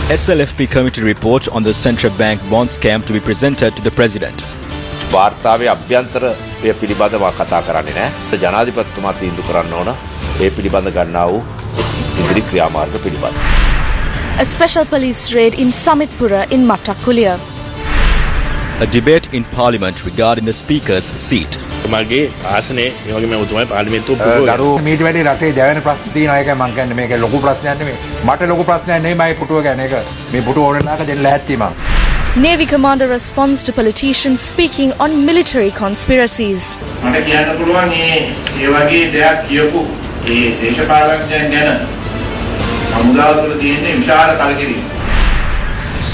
SLFP committee report on the central bank bond scam to be presented to the president. වාර්තාවේ අභ්‍යන්තරය පිළිබඳව කතා කරන්නේ නැහැ. ජනාධිපතිතුමා තීන්දුව කරන්න ඕන ඒ පිළිබඳ ගන්නා වූ ඉදිරි ක්‍රියාමාර්ග පිළිබඳව. A special police raid in Samitpura in Mattakuliya. A debate in parliament regarding the speaker's seat. මගේ ආසනේ මේ වගේ මම උතුමයි පාර්ලිමේන්තුව පුටුව දරු මීට වැඩි රටේ දැවෙන ප්‍රශ්න තියෙනවා ඒකයි මම කියන්නේ මේක ලොකු ප්‍රශ්නයක් නෙමෙයි මට ලොකු ප්‍රශ්නයක් නෙමෙයි මගේ පුටුව ගැන ඒක මේ පුටුව ඕනනාක දෙන්න ලෑස්ති මම. Navy commander responds to politicians speaking on military conspiracies. මට කියන්න පුළුවන් මේ වගේ දෙයක් කියපු මේ දේශපාලනඥයන් ගැන හමුදාව තුළ තියෙන විශාල කලකිරීම.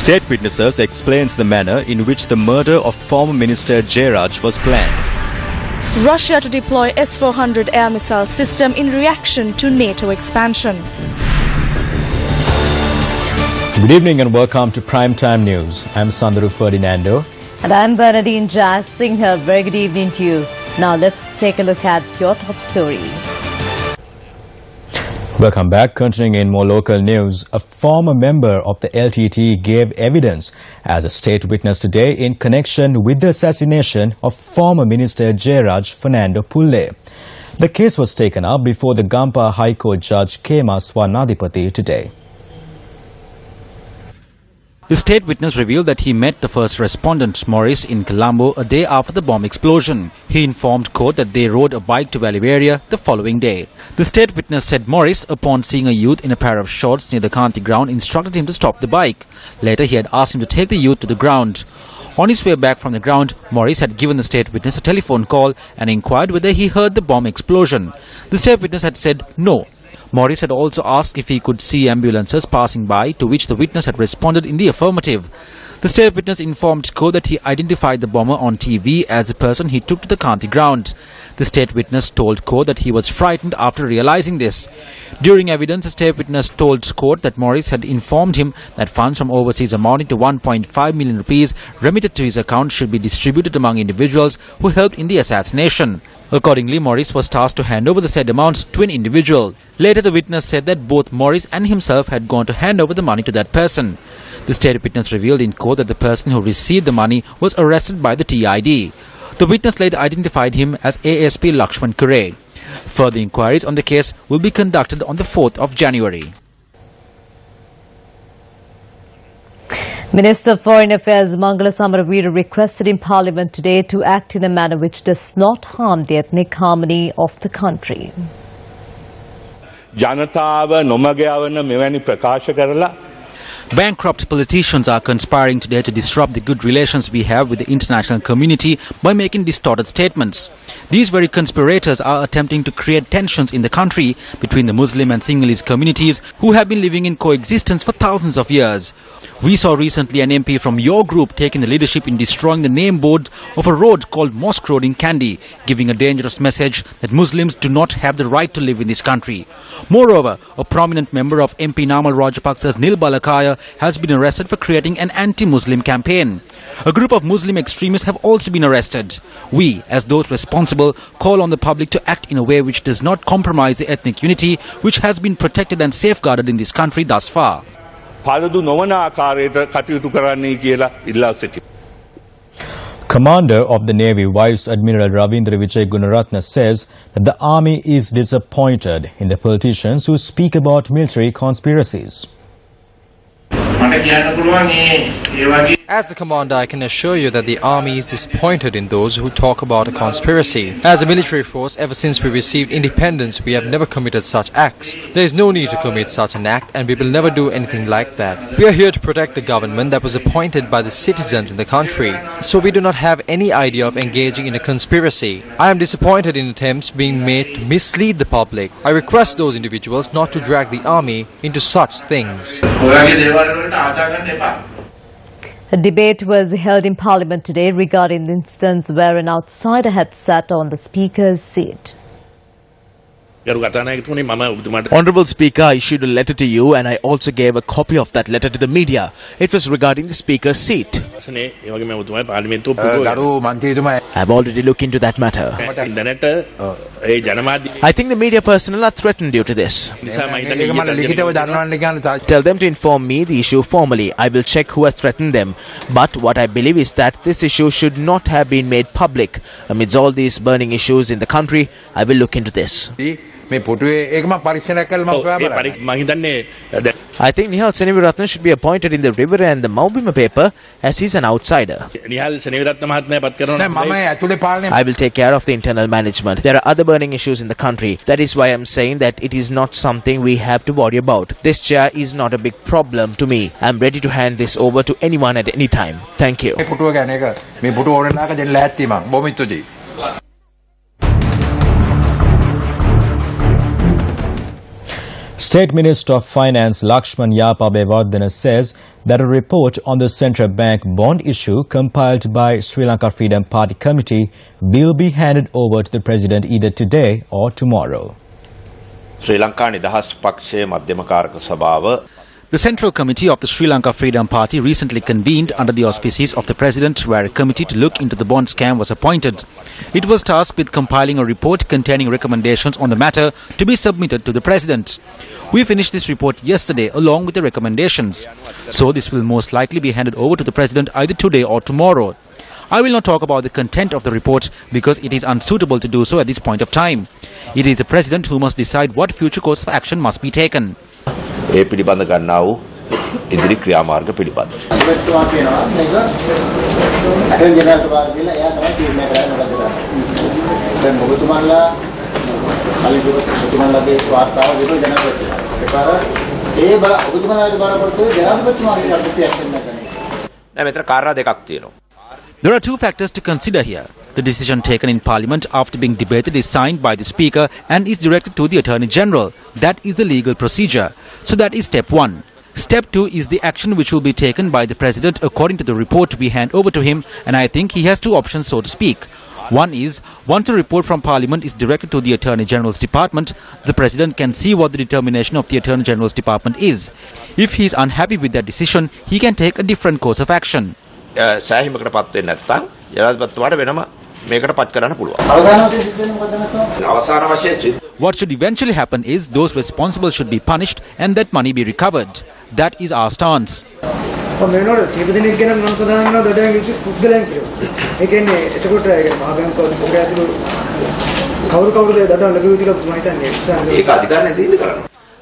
State witnesses explains the manner in which the murder of former minister Jairaj was planned. Russia to deploy S-400 air missile system in reaction to NATO expansion. Good evening and welcome to Primetime News. I'm Sandru Ferdinando. And I'm Bernadine Jas Singh. Very good evening to you. Now let's take a look at your top story. Welcome back. Continuing in more local news, a former member of the LTT gave evidence as a state witness today in connection with the assassination of former Minister Jairaj Fernando Pulle. The case was taken up before the Gampa High Court Judge Kema Swanadipati today. The state witness revealed that he met the first respondent, Morris, in Colombo a day after the bomb explosion. He informed court that they rode a bike to Valley area the following day. The state witness said Morris, upon seeing a youth in a pair of shorts near the Kanti ground, instructed him to stop the bike. Later, he had asked him to take the youth to the ground. On his way back from the ground, Morris had given the state witness a telephone call and inquired whether he heard the bomb explosion. The state witness had said no. Morris had also asked if he could see ambulances passing by, to which the witness had responded in the affirmative. The state witness informed court that he identified the bomber on TV as the person he took to the Kanti ground. The state witness told court that he was frightened after realizing this. During evidence, the state witness told court that Morris had informed him that funds from overseas amounting to 1.5 million rupees remitted to his account should be distributed among individuals who helped in the assassination. Accordingly, Morris was tasked to hand over the said amounts to an individual. Later, the witness said that both Morris and himself had gone to hand over the money to that person. The state witness revealed in court that the person who received the money was arrested by the TID. The witness later identified him as ASP Lakshman Kure. Further inquiries on the case will be conducted on the 4th of January. Minister of Foreign Affairs Mangala Samaraveera requested in Parliament today to act in a manner which does not harm the ethnic harmony of the country. ජනතාව නොමග යවන මෙවැනි ප්‍රකාශ කරලා Bankrupt politicians are conspiring today to disrupt the good relations we have with the international community by making distorted statements. These very conspirators are attempting to create tensions in the country between the Muslim and Sinhalese communities who have been living in coexistence for thousands of years. We saw recently an MP from your group taking the leadership in destroying the name board of a road called Mosque Road in Kandy, giving a dangerous message that Muslims do not have the right to live in this country. Moreover, a prominent member of MP Namal Rajapaksa's Nil Balakaya has been arrested for creating an anti-Muslim campaign. A group of Muslim extremists have also been arrested. We, as those responsible, call on the public to act in a way which does not compromise the ethnic unity which has been protected and safeguarded in this country thus far. Commander of the Navy Vice Admiral Ravindra Vijay Gunaratna says that the army is disappointed in the politicians who speak about military conspiracies. As the commander, I can assure you that the army is disappointed in those who talk about a conspiracy. As a military force, ever since we received independence, we have never committed such acts. There is no need to commit such an act, and we will never do anything like that. We are here to protect the government that was appointed by the citizens in the country, so we do not have any idea of engaging in a conspiracy. I am disappointed in attempts being made to mislead the public. I request those individuals not to drag the army into such things. A debate was held in Parliament today regarding the instance where an outsider had sat on the Speaker's seat. Honourable Speaker, I issued a letter to you and I also gave a copy of that letter to the media. It was regarding the Speaker's seat. ශාසනයේ ඒ වගේම ඔබතුමාගේ පාර්ලිමේන්තුව ගරු මන්ත්‍රීතුමා I've already looked into that matter. දැනට ඒ ජනමාධ්‍ය I think the media personnel are threatened due to this. නිසා මම ඒක මට ලිඛිතව දන්නවන්න කියන්නේ Tell them to inform me the issue formally. I will check who has threatened them. But what I believe is that this issue should not have been made public. Amidst all these burning issues in the country, I will look into this. මේ පුටුවේ ඒක මම පරීක්ෂණයක් කළා මම සොයා බලනවා. මම හිතන්නේ I think Nihal Seneviratne should be appointed in the River and the Maubima paper as he's an outsider. Nihal Seneviratne මහත්මයා පත් කරනවා නෑ මම ඇතුලේ පාලනය I will take care of the internal management. There are other burning issues in the country. That is why I'm saying that it is not something we have to worry about. This chair is not a big problem to me. I'm ready to hand this over to anyone at any time. Thank you. මේ පුටුව ගැන එක මේ පුටුව ඕනෙලාක දෙන්න ලෑස්ති මම බොහොම ස්තුතියි. State Minister of Finance Lakshman Yapabewardena says that a report on the central bank bond issue compiled by Sri Lanka Freedom Party Committee will be handed over to the President either today or tomorrow. ශ්‍රී ලංකා නිදහස් පක්ෂයේ මධ්‍යම කාරක සභාව The Central Committee of the Sri Lanka Freedom Party recently convened under the auspices of the President, where a committee to look into the bond scam was appointed. It was tasked with compiling a report containing recommendations on the matter to be submitted to the President. We finished this report yesterday along with the recommendations. So this will most likely be handed over to the President either today or tomorrow. I will not talk about the content of the report because it is unsuitable to do so at this point of time. It is the President who must decide what future course of action must be taken. ඒ පිළිබඳ ගන්නා වූ ඉදිරි ක්‍රියාමාර්ග පිළිබඳ. නෑ මෙතන කාරණා දෙකක් තියෙනවා. There are two factors to consider here. The decision taken in Parliament after being debated is signed by the Speaker and is directed to the Attorney General. That is the legal procedure. So that is step one. Step two is the action which will be taken by the President according to the report we hand over to him, and I think he has two options, so to speak. One is, once a report from Parliament is directed to the Attorney General's Department, the President can see what the determination of the Attorney General's Department is. If he is unhappy with that decision, he can take a different course of action. සෑහීමකට පත් වෙන්නේ නැත්නම් ජනාධිපතිතුමාට වෙනම මේකට පත් කරන්න පුළුවන්. අවසාන වශයෙන් What should eventually happen is those responsible should be punished and that money be recovered. That is our stance.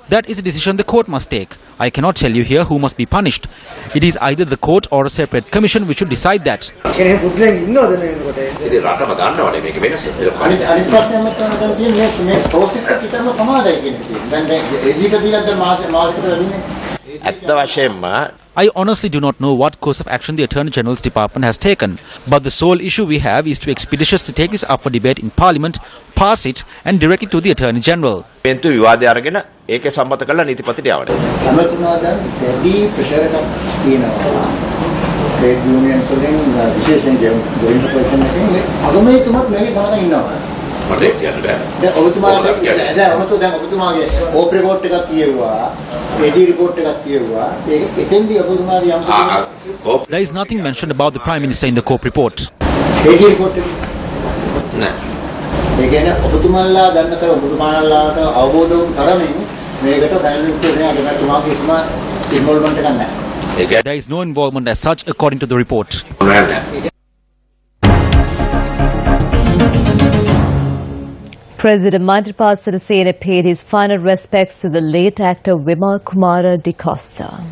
That is a decision the court must take. I cannot tell you here who must be punished. It is either the court or a separate commission which should decide that. I honestly do not know what course of action the Attorney General's Department has taken, but the sole issue we have is to expeditiously take this up for debate in Parliament, pass it and direct it to the Attorney General. විවාදය අරගෙන ඒකේ සම්මත කරලා නීතිපතිට යවන්න. trade unions වලින් විශේෂයෙන් joint person එකෙන් අගමැතිතුමත් මේකේ ගමන ඉන්නවා. මට කියන්න බෑ. දැන් ඔබතුමාගේ ඕප් report එකක් කියුවා, AD report එකක් කියුවා. ඒක එතෙන්දී ඔබතුමාගේ යම් There is nothing mentioned about the Prime Minister in the COPE report. AD report එක නෑ. ඒ කියන්නේ ඔබතුමාලා ගන්න කර ඔබතුමාලාට අවබෝධ වුණු තරමින් මේකට දැනුම් අගමැතිතුමාගේ involvement එකක් නැහැ. There is no involvement as such according to the report. President Maithripala Sirisena paid his final respects to the late actor Vimal Kumara de Costa.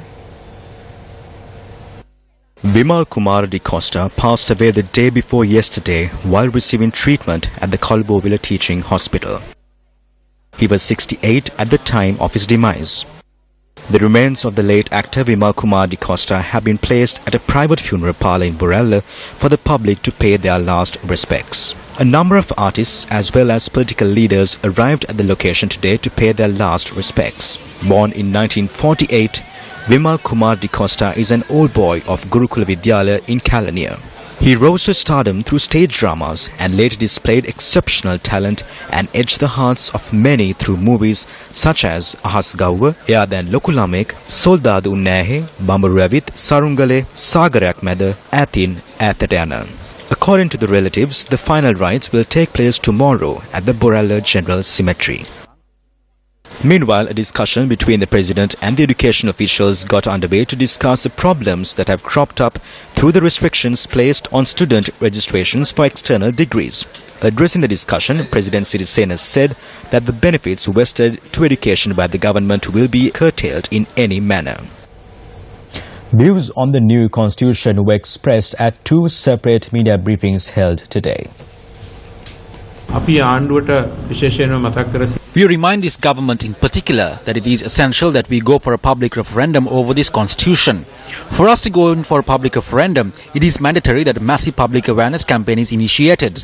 Vimal Kumar de Costa passed away the day before yesterday while receiving treatment at the Colbovilla Teaching Hospital. He was 68 at the time of his demise. The remains of the late actor Vimal Kumar de Costa have been placed at a private funeral parlour in Burella for the public to pay their last respects. A number of artists as well as political leaders arrived at the location today to pay their last respects. Born in 1948, Vimal Kumar de Costa is an old boy of Gurukula Vidyalaya in Kalaniya. He rose to stardom through stage dramas and later displayed exceptional talent and edged the hearts of many through movies such as Ahas Gawwa, Eyadan Loku Lamek, Soldadu Unnahe, Bambaru Awith, Sarungale, Sagarayak Meda, Athin, Athatana. According to the relatives, the final rites will take place tomorrow at the Boralla General Cemetery. Meanwhile, a discussion between the president and the education officials got underway to discuss the problems that have cropped up through the restrictions placed on student registrations for external degrees. Addressing the discussion, President Sirisena said that the benefits vested to education by the government will be curtailed in any manner. Views on the new constitution were expressed at two separate media briefings held today. We remind this government in particular that it is essential that we go for a public referendum over this constitution. For us to go in for a public referendum, it is mandatory that a massive public awareness campaign is initiated.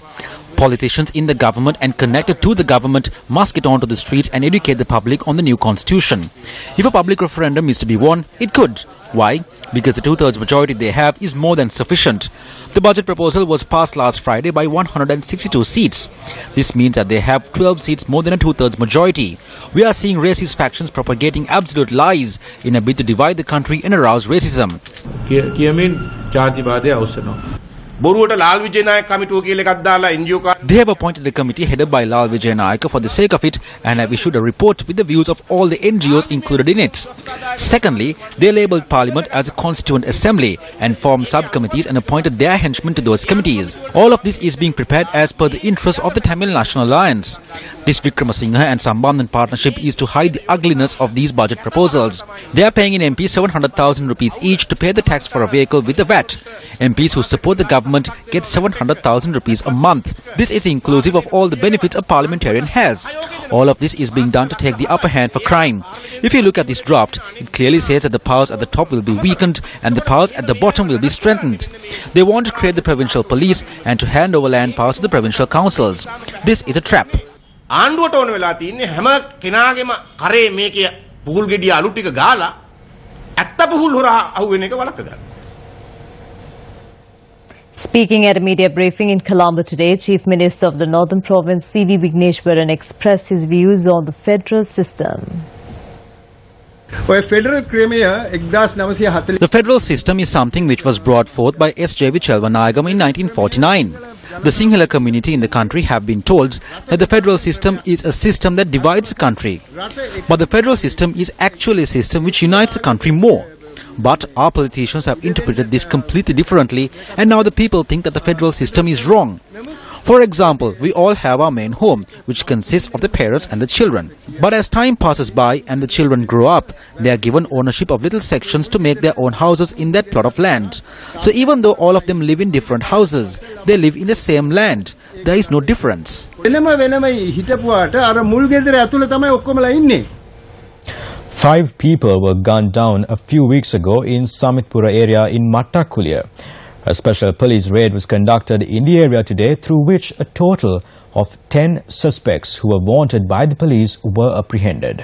Politicians in the government and connected to the government must get onto the streets and educate the public on the new constitution. If a public referendum is to be won, it could. Why? Because the two-thirds majority they have is more than sufficient. The budget proposal was passed last Friday by 162 seats. This means that they have 12 seats more than a two-thirds majority. We are seeing racist factions propagating absolute lies in a bid to divide the country and arouse racism. They have appointed a committee headed by Lal Vijay for the sake of it and have issued a report with the views of all the NGOs included in it. Secondly, they labelled Parliament as a constituent assembly and formed subcommittees and appointed their henchmen to those committees. All of this is being prepared as per the interests of the Tamil National Alliance. This Wickramasinghe and Sambandhan partnership is to hide the ugliness of these budget proposals. They are paying in MPs 700,000 rupees each to pay the tax for a vehicle with the VAT. MPs who support the government get 700,000 rupees a month. This is inclusive of all the benefits a parliamentarian has. All of this is being done to take the upper hand for crime. If you look at this draft, it clearly says that the powers at the top will be weakened and the powers at the bottom will be strengthened. They want to create the provincial police and to hand over land powers to the provincial councils. This is a trap. Speaking at a media briefing in Colombo today, Chief Minister of the Northern Province C.V. Vigneshwaran expressed his views on the federal system. The federal system is something which was brought forth by S.J. Vichelvanayagam in 1949. The Sinhala community in the country have been told that the federal system is a system that divides the country. But the federal system is actually a system which unites the country more. But our politicians have interpreted this completely differently and now the people think that the federal system is wrong. For example, we all have our main home, which consists of the parents and the children. But as time passes by and the children grow up, they are given ownership of little sections to make their own houses in that plot of land. So even though all of them live in different houses, they live in the same land. There is no difference. 5 people were gunned down a few weeks ago in Samitpura area in Mattakulya. A special police raid was conducted in the area today, through which a total of 10 suspects who were wanted by the police were apprehended.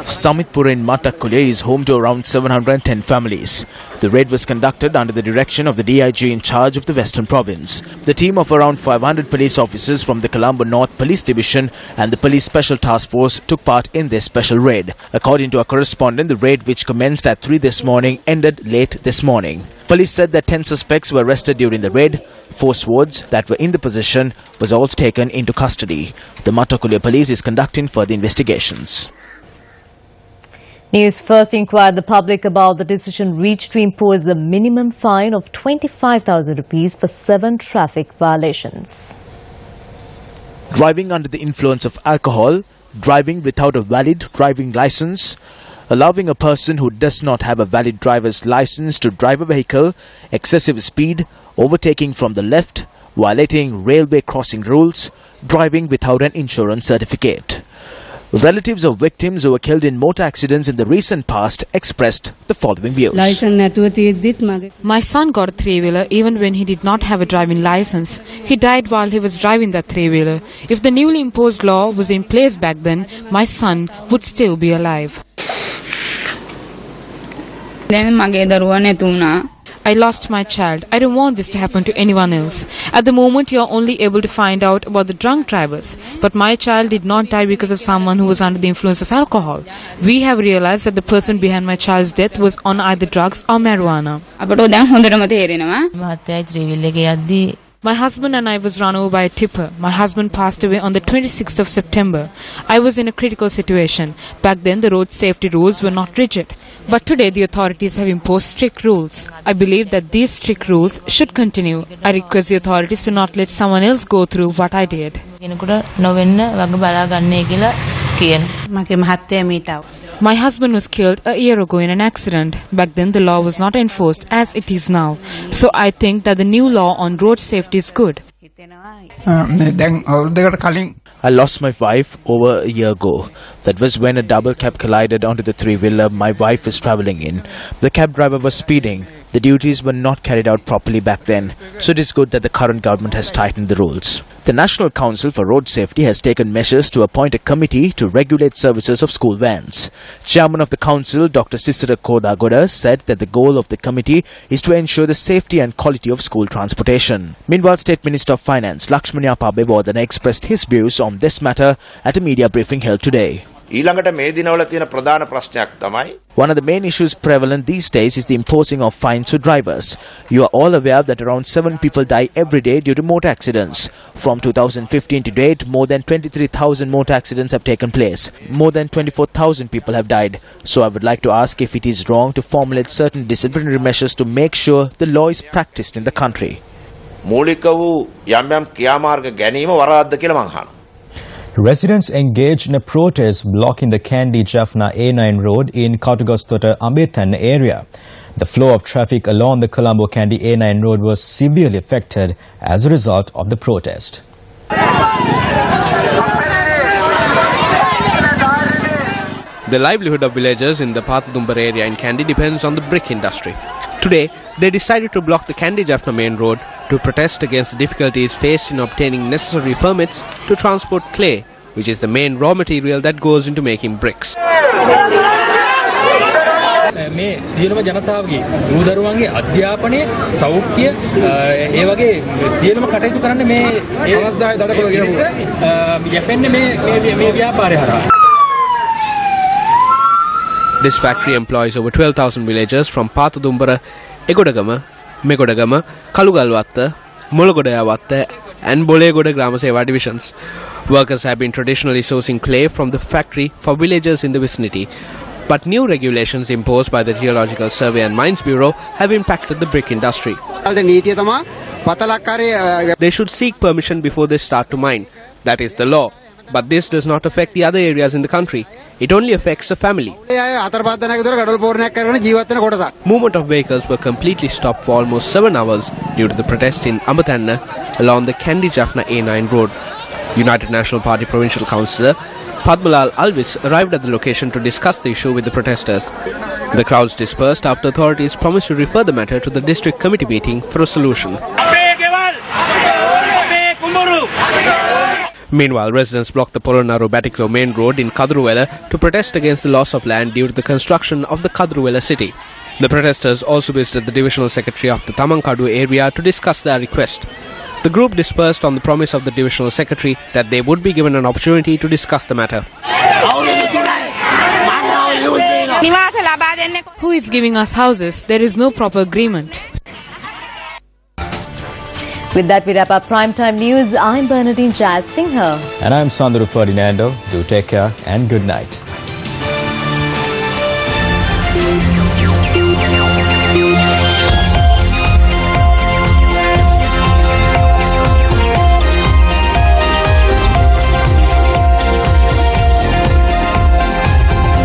Samitpura in Mattakulya is home to around 710 families. The raid was conducted under the direction of the DIG in charge of the Western Province. The team of around 500 police officers from the Colombo North Police Division and the Police Special Task Force took part in this special raid. According to our correspondent, the raid, which commenced at 3 this morning, ended late this morning. Police said that 10 suspects were arrested during the raid. 4 swords that were in the possession was also taken into custody. The Mattakulya police is conducting further investigations. News First inquired the public about the decision reached to impose a minimum fine of 25,000 rupees for 7 traffic violations. Driving under the influence of alcohol, driving without a valid driving license, allowing a person who does not have a valid driver's license to drive a vehicle, excessive speed, overtaking from the left, violating railway crossing rules, driving without an insurance certificate. Relatives of victims who were killed in motor accidents in the recent past expressed the following views. My son got a 3-wheeler even when he did not have a driving license. He died while he was driving that 3-wheeler. If the newly imposed law was in place back then, my son would still be alive. I lost my child. I don't want this to happen to anyone else. At the moment, you are only able to find out about the drunk drivers. But my child did not die because of someone who was under the influence of alcohol. We have realized that the person behind my child's death was on either drugs or marijuana. My husband and I was run over by a tipper. My husband passed away on the 26th of September. I was in a critical situation. Back then, the road safety rules were not rigid. But today, the authorities have imposed strict rules. I believe that these strict rules should continue. I request the authorities to not let someone else go through what I did. My husband was killed a year ago in an accident. Back then, the law was not enforced as it is now. So I think that the new law on road safety is good. I lost my wife over a year ago. That was when a double cab collided onto the three-wheeler my wife was travelling in. The cab driver was speeding. The duties were not carried out properly back then, so it is good that the current government has tightened the rules. The National Council for Road Safety has taken measures to appoint a committee to regulate services of school vans. Chairman of the council, Dr. Sisara Kodagoda, said that the goal of the committee is to ensure the safety and quality of school transportation. Meanwhile, State Minister of Finance Lakshmanyappa Bewardana expressed his views on this matter at a media briefing held today. ඊළඟට මේ දිනවල තියෙන ප්‍රධාන ප්‍රශ්නයක් තමයි One of the main issues prevalent these days is the imposing of fines for drivers. You are all aware that around 7 people die every day due to motor accidents. From 2015 to date, more than 23,000 motor accidents have taken place. More than 24,000 people have died. So I would like to ask if it is wrong to formulate certain disciplinary measures to make sure the law is practiced in the country. මූලික වූ යම් ක්‍රියාමාර්ග ගැනීම වරද්ද කියලා මං අහනවා. Residents engaged in a protest blocking the Kandy Jaffna A9 road in Kautugastota Ambethan area. The flow of traffic along the Colombo Kandy A9 road was severely affected as a result of the protest. The livelihood of villagers in the Pathadumbar area in Kandy depends on the brick industry. Today, they decided to block the Kandy Jaffna main road to protest against the difficulties faced in obtaining necessary permits to transport clay, which is the main raw material that goes into making bricks. මේ සියලුම ජනතාවගේ දරුවන්ගේ අධ්‍යාපනය සෞඛ්‍ය ඒ වගේ සියලුම කටයුතු කරන්න මේ අවස්ථාවේ දඩකොළ ගෙනවුවා යැපෙන්නේ මේ ව්‍යාපාරය හරහා. This factory employs over 12,000 villagers from Pathadumbara, Egodagama, Megodagama, Kalugalwatta, Mologodayawatta and Bolegoda Grama Seva divisions. Workers have been traditionally sourcing clay from the factory for villagers in the vicinity. But new regulations imposed by the Geological Survey and Mines Bureau have impacted the brick industry. They should seek permission before they start to mine. That is the law. But this does not affect the other areas in the country. It only affects the family. Movement of vehicles were completely stopped for almost 7 hours due to the protest in Ambathanna along the Kandy Jaffna A9 road. United National Party Provincial Councillor Padmalal Alvis arrived at the location to discuss the issue with the protesters. The crowds dispersed after authorities promised to refer the matter to the district committee meeting for a solution. Meanwhile, residents blocked the Polonnaru Batiklo main road in Kadruwela to protest against the loss of land due to the construction of the Kadruwela city. The protesters also visited the divisional secretary of the Tamankadu area to discuss their request. The group dispersed on the promise of the divisional secretary that they would be given an opportunity to discuss the matter. Who is giving us houses? There is no proper agreement. With that, we wrap up Primetime News. I'm Bernadine Jazz Singh. And I'm Sandru Ferdinando. Do take care and good night.